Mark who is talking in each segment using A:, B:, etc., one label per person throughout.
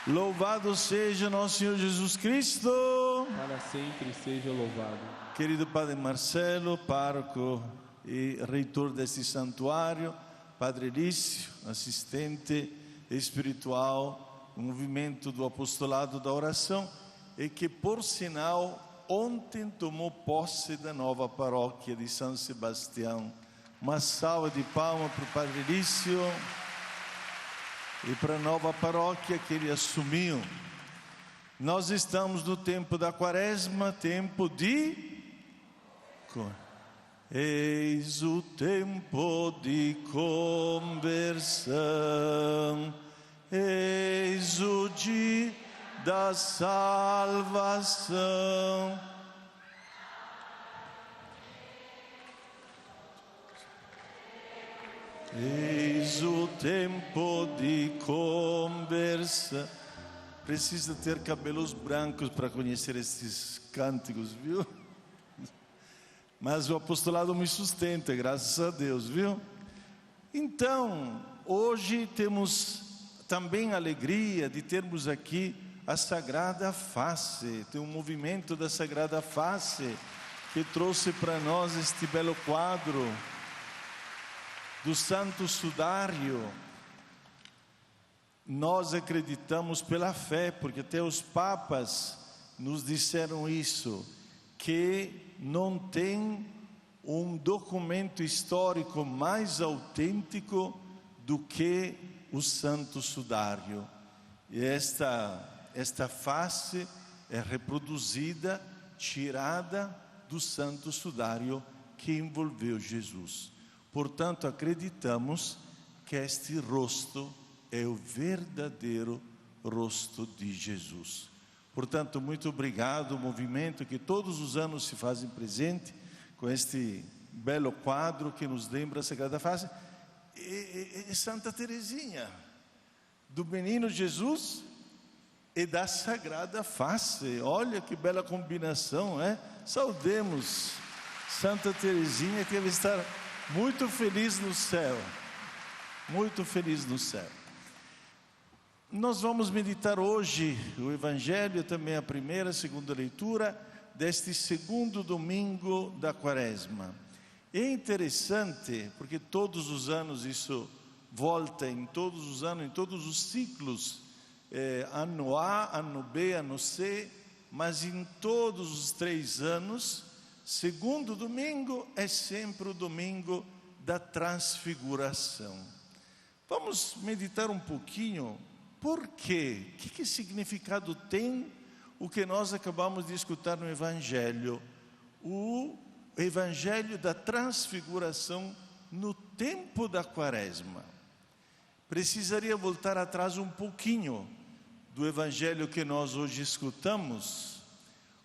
A: Louvado seja nosso Senhor Jesus Cristo.
B: Para sempre seja louvado.
A: Querido Padre Marcelo, pároco e reitor deste santuário, Padre Lício, assistente espiritual, no movimento do apostolado da oração, e que, por sinal, ontem tomou posse da nova paróquia de São Sebastião. Uma salva de palmas para o Padre Lício e para a nova paróquia que ele assumiu. Nós estamos no tempo da Quaresma, tempo de... Eis o tempo de conversão, eis o dia da salvação. Eis o tempo de conversão. Precisa ter cabelos brancos para conhecer esses cânticos, viu? Mas o apostolado me sustenta, graças a Deus, viu? Então, hoje temos também a alegria de termos aqui a Sagrada Face. Tem um movimento da Sagrada Face que trouxe para nós este belo quadro do Santo Sudário. Nós acreditamos pela fé, porque até os papas nos disseram isso, que não tem um documento histórico mais autêntico do que o Santo Sudário. E esta face é reproduzida, tirada do Santo Sudário que envolveu Jesus. Portanto, acreditamos que este rosto é o verdadeiro rosto de Jesus. Portanto, muito obrigado ao movimento que todos os anos se fazem presente com este belo quadro que nos lembra a Sagrada Face e Santa Teresinha, do menino Jesus e da Sagrada Face. Olha que bela combinação, é? Saudemos Santa Teresinha, que deve estar muito feliz no céu, muito feliz no céu. Nós vamos meditar hoje o Evangelho, também a primeira e segunda leitura deste segundo domingo da Quaresma. É interessante, porque todos os anos isso volta, em todos os anos, em todos os ciclos, ano A, ano B, ano C, mas em todos os 3 anos, segundo domingo é sempre o domingo da transfiguração. Vamos meditar um pouquinho. Por quê? Que significado tem o que nós acabamos de escutar no Evangelho? O Evangelho da transfiguração no tempo da Quaresma. Precisaria voltar atrás um pouquinho do Evangelho que nós hoje escutamos,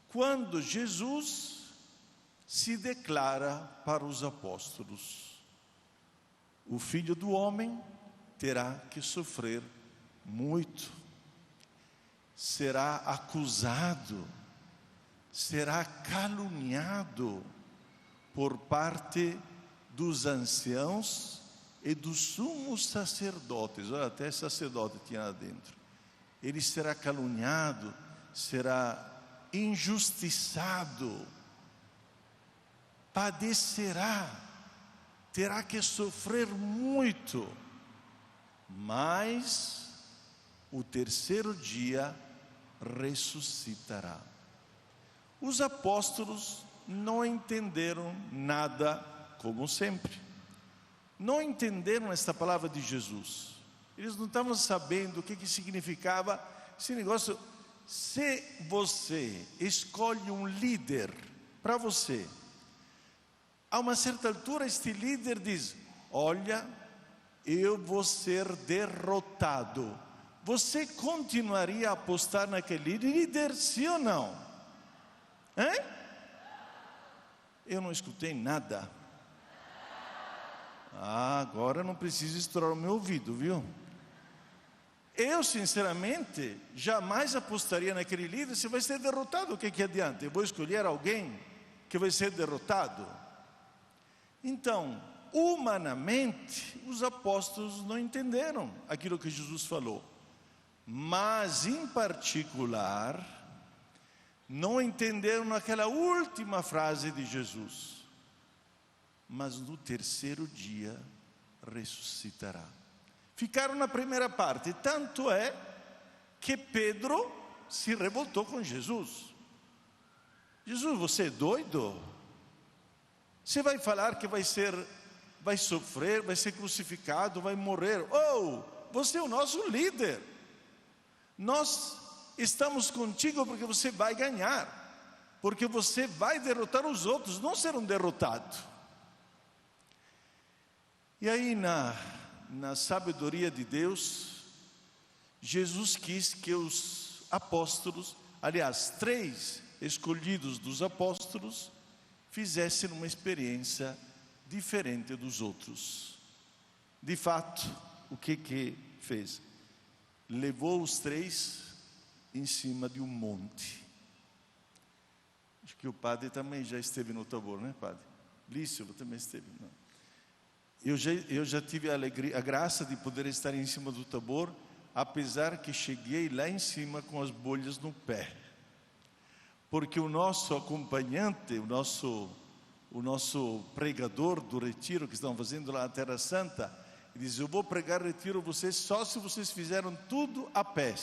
A: quando Jesus se declara para os apóstolos: o Filho do Homem terá que sofrer muito, será acusado, será caluniado por parte dos anciãos e dos sumos sacerdotes. Olha, até sacerdote tinha lá dentro. Ele será caluniado, será injustiçado, padecerá, terá que sofrer muito, mas o terceiro dia ressuscitará. Os apóstolos não entenderam nada, como sempre. Não entenderam esta palavra de Jesus. Eles não estavam sabendo o que significava esse negócio. Se você escolhe um líder para você, a uma certa altura este líder diz: olha, eu vou ser derrotado. Você continuaria a apostar naquele líder, sim ou não? Hein? Eu não escutei nada. Agora não preciso estourar o meu ouvido, viu? Eu, sinceramente, jamais apostaria naquele líder. Se vai ser derrotado, o que adianta? Eu vou escolher alguém que vai ser derrotado. Então, humanamente, os apóstolos não entenderam aquilo que Jesus falou. mas em particular não entenderam aquela última frase de Jesus: mas no terceiro dia ressuscitará. Ficaram na primeira parte, tanto é que Pedro se revoltou com Jesus. Jesus, você é doido? Você vai falar que vai sofrer, vai ser crucificado, vai morrer. Você é o nosso líder. Nós estamos contigo porque você vai ganhar, porque você vai derrotar os outros, não serão derrotados. E aí na sabedoria de Deus, Jesus quis que os apóstolos, aliás, 3 escolhidos dos apóstolos, fizessem uma experiência diferente dos outros. De fato, o que fez? Levou os 3 em cima de um monte. Acho que o padre também já esteve no Tabor, né, padre? Lício também esteve, não? Eu já tive a graça de poder estar em cima do Tabor, apesar que cheguei lá em cima com as bolhas no pé, porque o nosso acompanhante, o nosso pregador do retiro que estão fazendo lá na Terra Santa, ele diz: eu vou pregar retiro vocês só se vocês fizeram tudo a pé.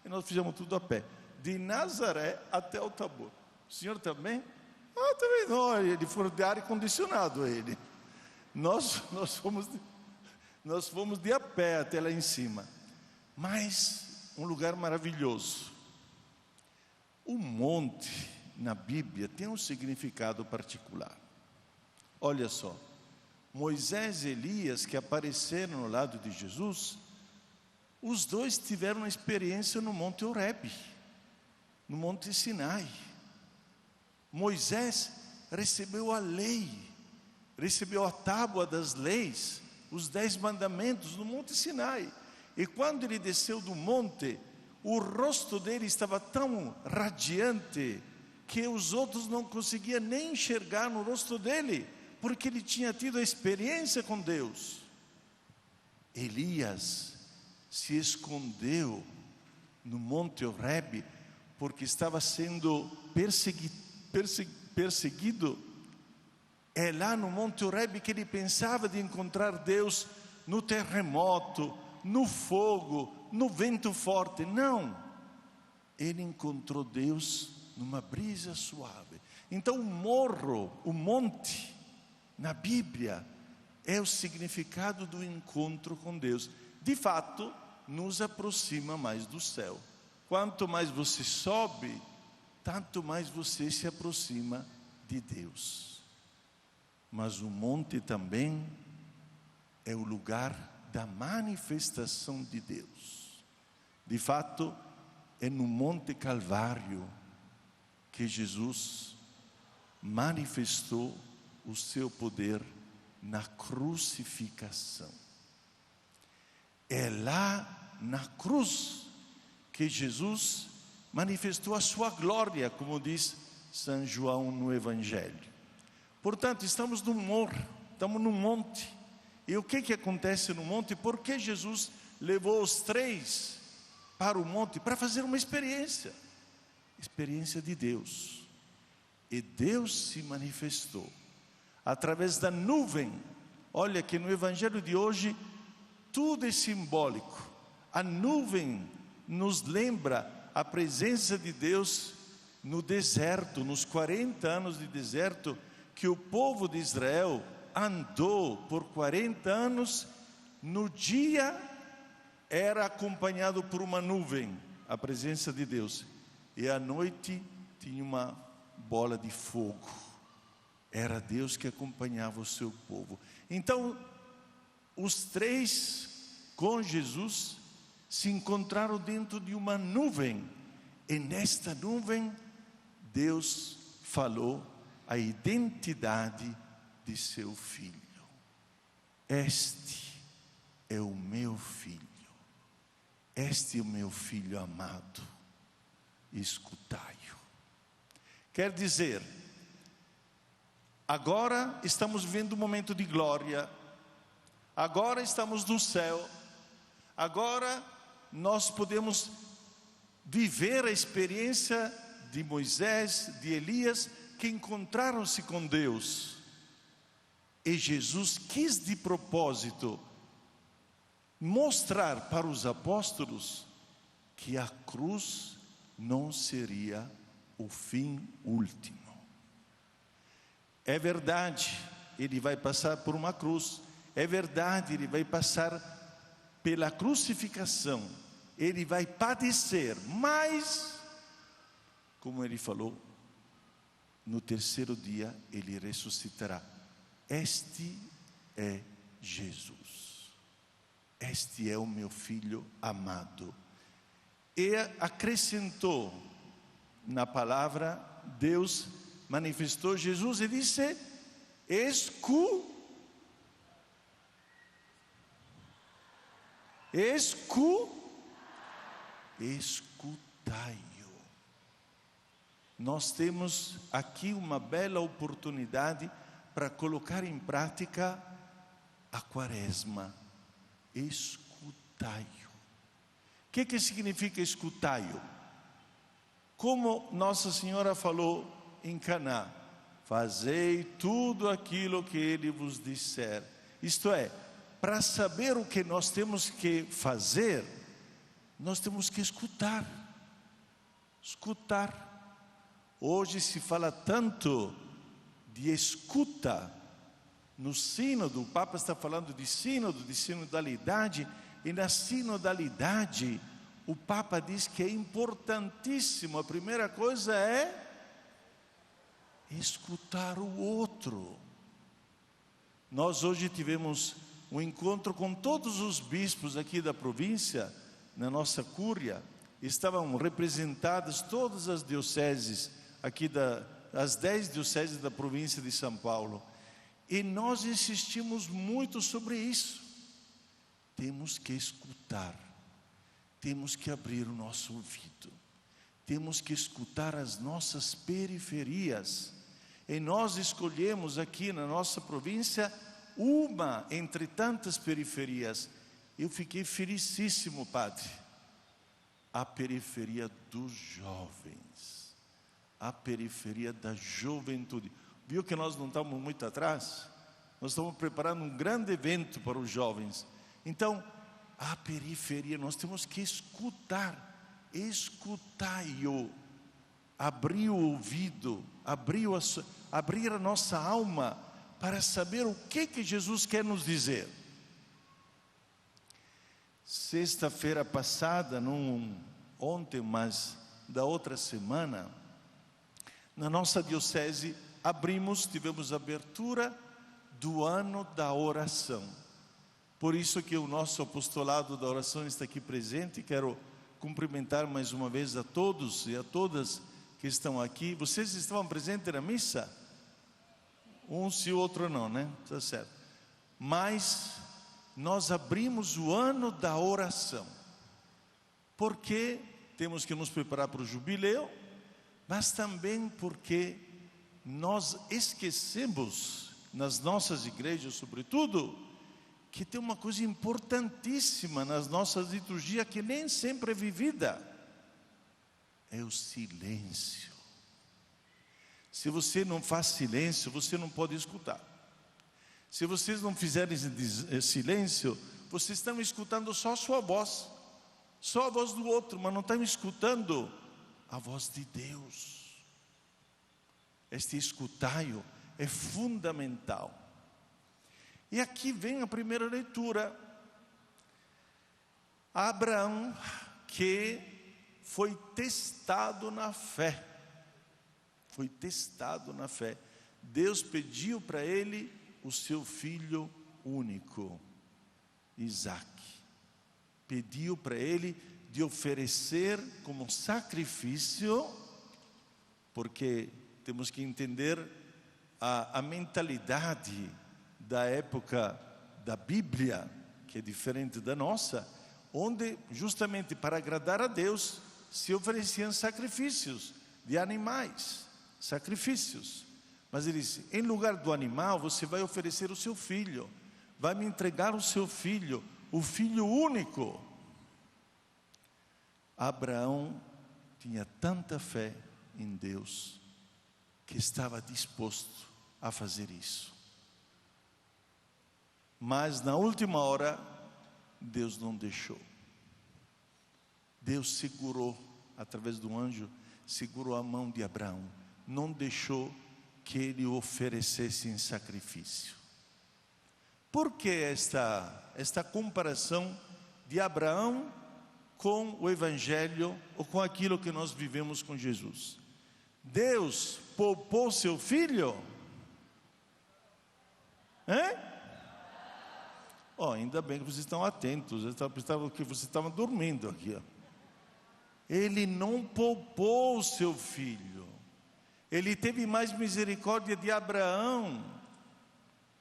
A: E nós fizemos tudo a pé, de Nazaré até o Tabor. O senhor também? Também não, ele foi de ar condicionado ele. Nós fomos de a pé até lá em cima. Mas um lugar maravilhoso. O monte na Bíblia tem um significado particular. Olha só, Moisés e Elias, que apareceram ao lado de Jesus, os dois tiveram uma experiência no Monte Horebe, no Monte Sinai. Moisés recebeu a lei, recebeu a tábua das leis, os 10 mandamentos no Monte Sinai. E quando ele desceu do monte, o rosto dele estava tão radiante que os outros não conseguiam nem enxergar no rosto dele, porque ele tinha tido a experiência com Deus. Elias se escondeu no Monte Horebe porque estava sendo perseguido. É lá no Monte Horebe que ele pensava de encontrar Deus no terremoto, no fogo, no vento forte. Não, ele encontrou Deus numa brisa suave. Então o monte, na Bíblia, é o significado do encontro com Deus. De fato, nos aproxima mais do céu. Quanto mais você sobe, tanto mais você se aproxima de Deus. Mas o monte também é o lugar da manifestação de Deus. De fato, é no Monte Calvário que Jesus manifestou o seu poder na crucificação. É lá na cruz que Jesus manifestou a sua glória, como diz São João no Evangelho. Portanto, estamos no morro, estamos no monte. E o que acontece no monte? Por que Jesus levou os 3 para o monte? Para fazer uma experiência de Deus. E Deus se manifestou através da nuvem. Olha que no Evangelho de hoje tudo é simbólico. A nuvem nos lembra a presença de Deus no deserto, nos 40 anos de deserto, que o povo de Israel andou por 40 anos. No dia era acompanhado por uma nuvem, a presença de Deus, e à noite tinha uma bola de fogo. Era Deus que acompanhava o seu povo. Então, os 3 com Jesus se encontraram dentro de uma nuvem, e nesta nuvem Deus falou a identidade de seu filho. Este é o meu filho, este é o meu filho amado, escutai-o. Quer dizer, agora estamos vivendo um momento de glória, agora estamos no céu, agora nós podemos viver a experiência de Moisés, de Elias, que encontraram-se com Deus. E Jesus quis de propósito mostrar para os apóstolos que a cruz não seria o fim último. É verdade, ele vai passar por uma cruz. É verdade, ele vai passar pela crucificação. Ele vai padecer, mas, como ele falou, no terceiro dia ele ressuscitará. Este é Jesus. Este é o meu filho amado. E acrescentou na palavra, Deus manifestou Jesus e disse: escutai-o. Nós temos aqui uma bela oportunidade para colocar em prática a quaresma. Escutai-o. O que significa escutai-o? Como Nossa Senhora falou em Caná: fazei tudo aquilo que ele vos disser. Isto é, para saber o que nós temos que fazer, nós temos que escutar. Escutar. Hoje se fala tanto de escuta no sínodo. O Papa está falando de sinodalidade, e na sinodalidade o Papa diz que é importantíssimo. A primeira coisa é escutar o outro. Nós hoje tivemos um encontro com todos os bispos aqui da província, na nossa cúria. Estavam representadas todas as dioceses aqui, as 10 dioceses da província de São Paulo. E nós insistimos muito sobre isso. Temos que escutar. Temos que abrir o nosso ouvido. Temos que escutar as nossas periferias. E nós escolhemos aqui na nossa província uma entre tantas periferias. Eu fiquei felicíssimo, padre. A periferia dos jovens. A periferia da juventude. Viu que nós não estamos muito atrás? Nós estamos preparando um grande evento para os jovens. Então, a periferia, nós temos que escutar. Escutai-o. Abrir o ouvido, abrir a nossa alma para saber o que Jesus quer nos dizer. Sexta-feira passada, não ontem, mas da outra semana, na nossa diocese tivemos abertura do ano da oração. Por isso que o nosso apostolado da oração está aqui presente. Quero cumprimentar mais uma vez a todos e a todas que estão aqui. Vocês estavam presentes na missa? Um sim, o outro não, né? Está certo. Mas nós abrimos o ano da oração, porque temos que nos preparar para o jubileu, mas também porque nós esquecemos, nas nossas igrejas sobretudo, que tem uma coisa importantíssima nas nossas liturgias que nem sempre é vivida. É o silêncio. Se você não faz silêncio, você não pode escutar. Se vocês não fizerem silêncio, vocês estão escutando só a sua voz, só a voz do outro, mas não estão escutando a voz de Deus. Este escutai-o é fundamental. E aqui vem a primeira leitura. Abraão, que foi testado na fé. Foi testado na fé. Deus pediu para ele o seu filho único, Isaque. Pediu para ele de oferecer como sacrifício, porque temos que entender a mentalidade da época da Bíblia, que é diferente da nossa, onde justamente para agradar a Deus se ofereciam sacrifícios de animais, sacrifícios. Mas ele disse: em lugar do animal você vai oferecer o seu filho, vai me entregar o seu filho, o filho único. Abraão tinha tanta fé em Deus que estava disposto a fazer isso. Mas na última hora, Deus não deixou. Deus segurou, através do anjo, segurou a mão de Abraão. Não deixou que ele oferecesse em sacrifício. Por que esta comparação de Abraão com o Evangelho ou com aquilo que nós vivemos com Jesus? Deus poupou seu filho? Ainda bem que vocês estão atentos. Eu pensava que vocês estavam dormindo aqui. Ele não poupou seu filho. Ele teve mais misericórdia de Abraão,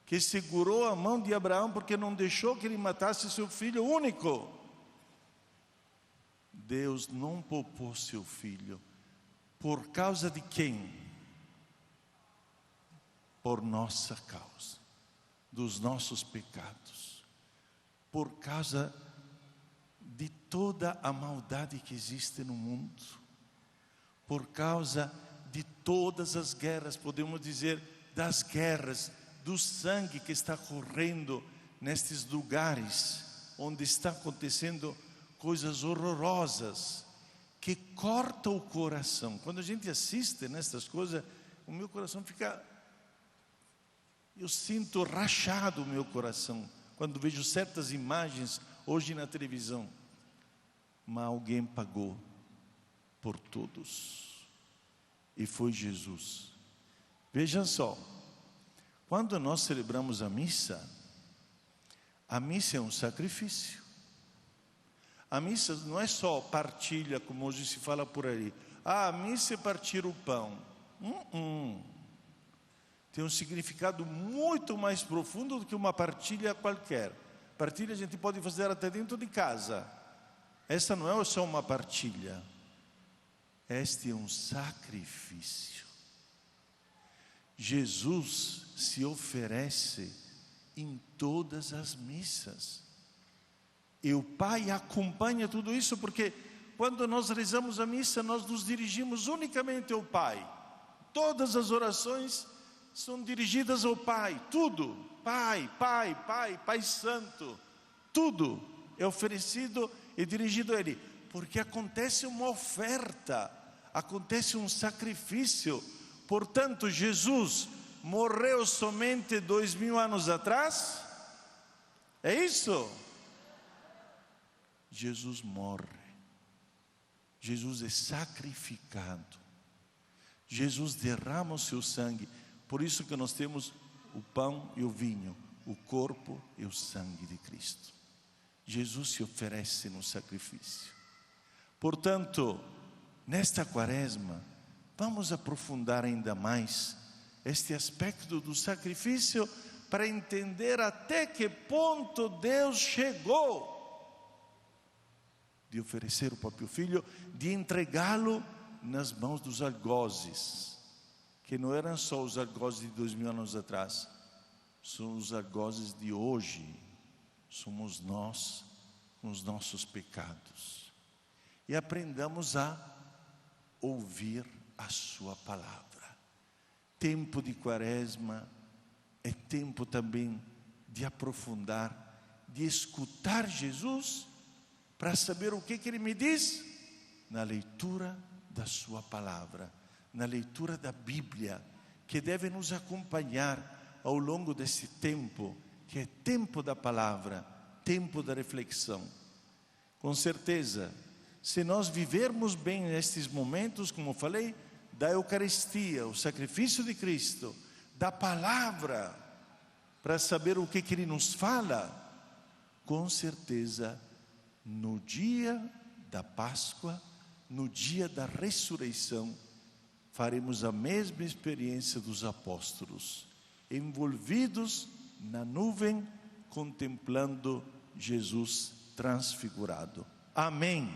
A: que segurou a mão de Abraão porque não deixou que ele matasse seu filho único. Deus não poupou seu filho. Por causa de quem? Por nossa causa, dos nossos pecados. Por causa de toda a maldade que existe no mundo, por causa de todas as guerras, podemos dizer, das guerras, do sangue que está correndo nestes lugares, onde está acontecendo coisas horrorosas, que cortam o coração. Quando a gente assiste nestas coisas, o meu coração fica, eu sinto rachado o meu coração, quando vejo certas imagens hoje na televisão. Mas alguém pagou por todos, e foi Jesus. Vejam só, quando nós celebramos a missa é um sacrifício. A missa não é só partilha, como hoje se fala por aí. A missa é partir o pão. Tem um significado muito mais profundo do que uma partilha qualquer. Partilha a gente pode fazer até dentro de casa. Essa não é só uma partilha. Este é um sacrifício. Jesus se oferece em todas as missas. E o Pai acompanha tudo isso, porque quando nós rezamos a missa, nós nos dirigimos unicamente ao Pai. Todas as orações são dirigidas ao Pai, tudo. Pai, Pai, Pai, Pai Santo, tudo é oferecido e dirigido a Ele, porque acontece uma oferta, acontece um sacrifício. Portanto, Jesus morreu somente 2000 anos atrás? É isso? Jesus morre, Jesus é sacrificado, Jesus derrama o seu sangue. Por isso que nós temos o pão e o vinho, o corpo e o sangue de Cristo. Jesus se oferece no sacrifício. Portanto, nesta quaresma, vamos aprofundar ainda mais este aspecto do sacrifício, para entender até que ponto Deus chegou de oferecer o próprio Filho, de entregá-lo nas mãos dos algozes, que não eram só os algozes de 2000 anos atrás, são os algozes de hoje. Somos nós com os nossos pecados. E aprendamos a ouvir a sua palavra. Tempo de quaresma é tempo também de aprofundar, de escutar Jesus, para saber o que Ele me diz na leitura da sua palavra, na leitura da Bíblia, que deve nos acompanhar ao longo desse tempo, que é tempo da palavra, tempo da reflexão. Com certeza, se nós vivermos bem nestes momentos, como eu falei, da Eucaristia, o sacrifício de Cristo, da palavra, para saber o que Ele nos fala, com certeza, no dia da Páscoa, no dia da ressurreição, faremos a mesma experiência dos apóstolos, envolvidos na nuvem, contemplando Jesus transfigurado. Amém.